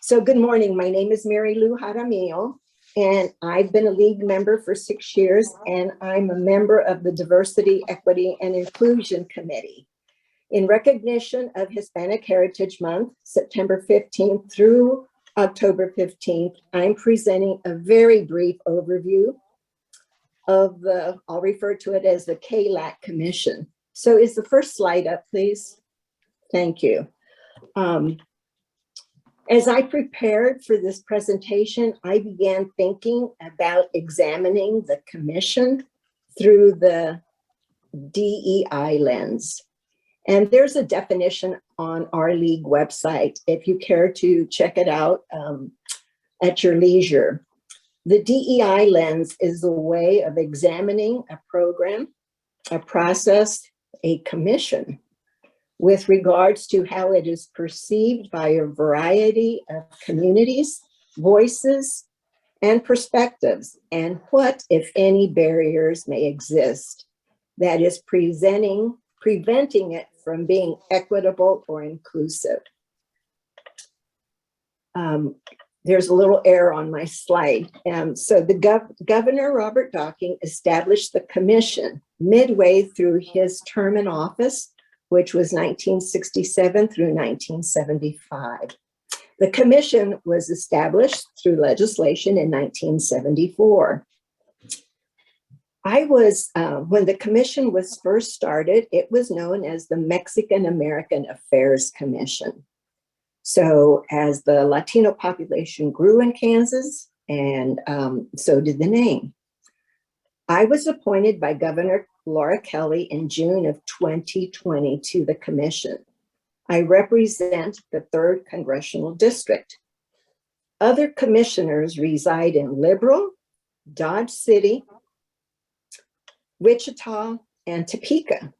So good morning. My name is Mary Lou Jaramillo, and I've been a league member for 6 years, and I'm a member of the Diversity, Equity, and Inclusion Committee. In recognition of Hispanic Heritage Month, September 15th through October 15th, I'm presenting a very brief overview of I'll refer to it as the KLAC Commission. So is the first slide up, please? Thank you. As I prepared for this presentation, I began thinking about examining the commission through the DEI lens. And there's a definition on our league website if you care to check it out at your leisure. The DEI lens is a way of examining a program, a process, a commission, with regards to how it is perceived by a variety of communities, voices, and perspectives, and what, if any, barriers may exist that is preventing it from being equitable or inclusive. There's a little error on my slide. So the Governor Robert Docking established the commission midway through his term in office, which was 1967 through 1975. The commission was established through legislation in 1974. When the commission was first started, it was known as the Mexican American Affairs Commission. So as the Latino population grew in Kansas, and so did the name. I was appointed by Governor Laura Kelly in June of 2020 to the commission. I represent the 3rd Congressional District. Other commissioners reside in Liberal, Dodge City, Wichita, and Topeka.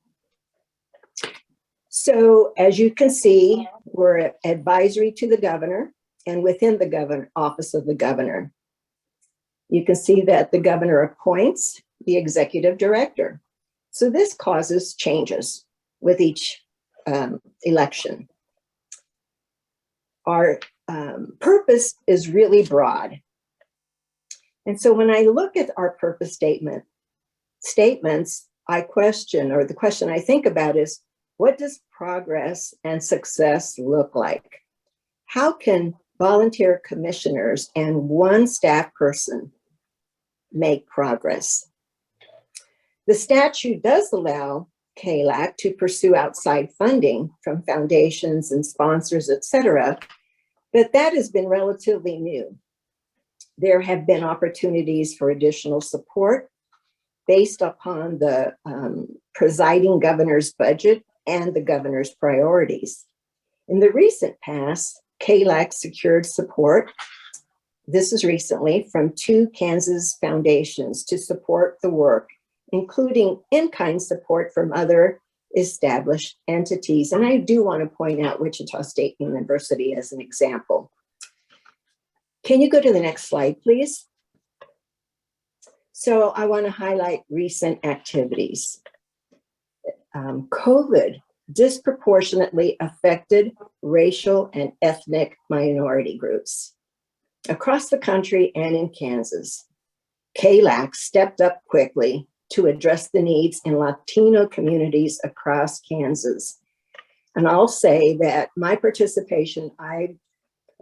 So as you can see, we're advisory to the governor and within the office of the governor. You can see that the governor appoints the executive director. So this causes changes with each election. Our purpose is really broad. And so when I look at our purpose statements, I question, or the question I think about is, what does progress and success look like? How can volunteer commissioners and one staff person make progress? The statute does allow KLAC to pursue outside funding from foundations and sponsors, et cetera, but that has been relatively new. There have been opportunities for additional support based upon the presiding governor's budget and the governor's priorities. In the recent past, KLAC secured support, this is recently, from 2 Kansas foundations to support the work, including in-kind support from other established entities. And I do want to point out Wichita State University as an example. Can you go to the next slide, please? So I want to highlight recent activities. COVID disproportionately affected racial and ethnic minority groups across the country and in Kansas. KLAC stepped up quickly to address the needs in Latino communities across Kansas. And I'll say that my participation, I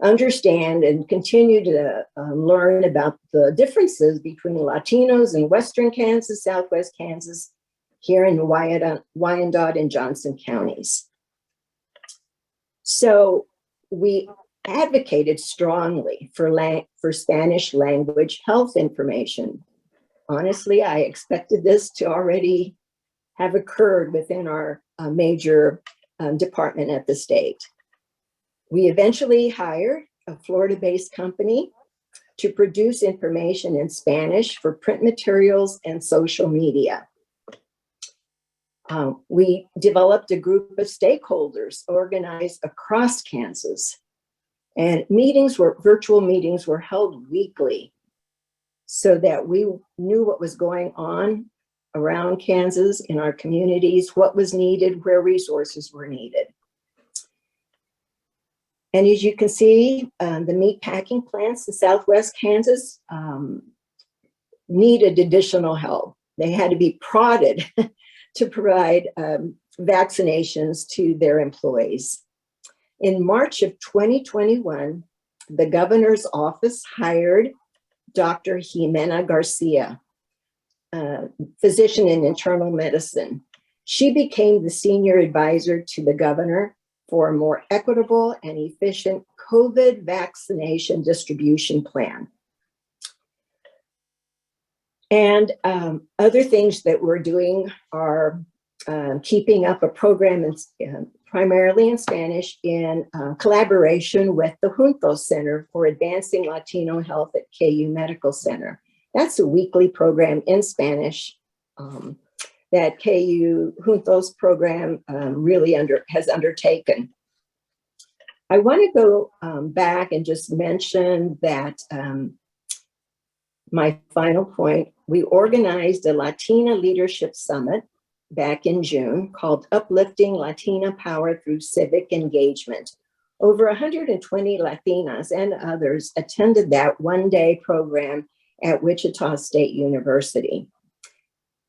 understand and continue to learn about the differences between Latinos in Western Kansas, Southwest Kansas, here in Wyandotte and Johnson counties. So we advocated strongly for Spanish language health information. Honestly, I expected this to already have occurred within our major department at the state. We eventually hired a Florida-based company to produce information in Spanish for print materials and social media. We developed a group of stakeholders organized across Kansas, and virtual meetings were held weekly so that we knew what was going on around Kansas in our communities, what was needed, where resources were needed. And as you can see, the meat packing plants in Southwest Kansas needed additional help. They had to be prodded to provide vaccinations to their employees. In March of 2021, the governor's office hired Dr. Jimena Garcia, physician in internal medicine. She became the senior advisor to the governor for a more equitable and efficient COVID vaccination distribution plan. And other things that we're doing are keeping up a program primarily in Spanish in collaboration with the Juntos Center for Advancing Latino Health at KU Medical Center. That's a weekly program in Spanish that KU Juntos program really has undertaken. I want to go back and just mention that my final point, we organized a Latina Leadership Summit back in June called Uplifting Latina Power Through Civic Engagement. Over 120 Latinas and others attended that one-day program at Wichita State University.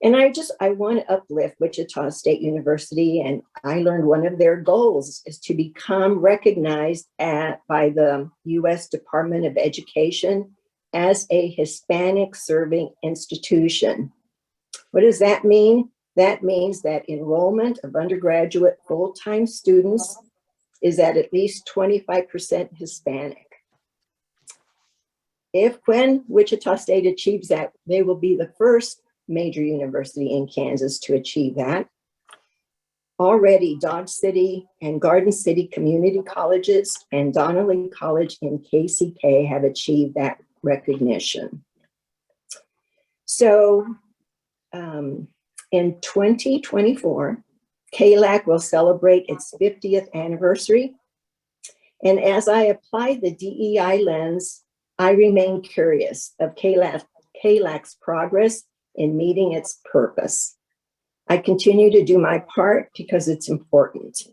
And I want to uplift Wichita State University, and I learned one of their goals is to become recognized by the U.S. Department of Education as a Hispanic serving institution. What does that mean? That means that enrollment of undergraduate full-time students is at least 25% Hispanic. When Wichita State achieves that, they will be the first major university in Kansas to achieve that. Already, Dodge City and Garden City community colleges and Donnelly College in KCK have achieved that recognition. So in 2024, KLAC will celebrate its 50th anniversary. And as I apply the DEI lens, I remain curious of KLAC's progress in meeting its purpose. I continue to do my part because it's important.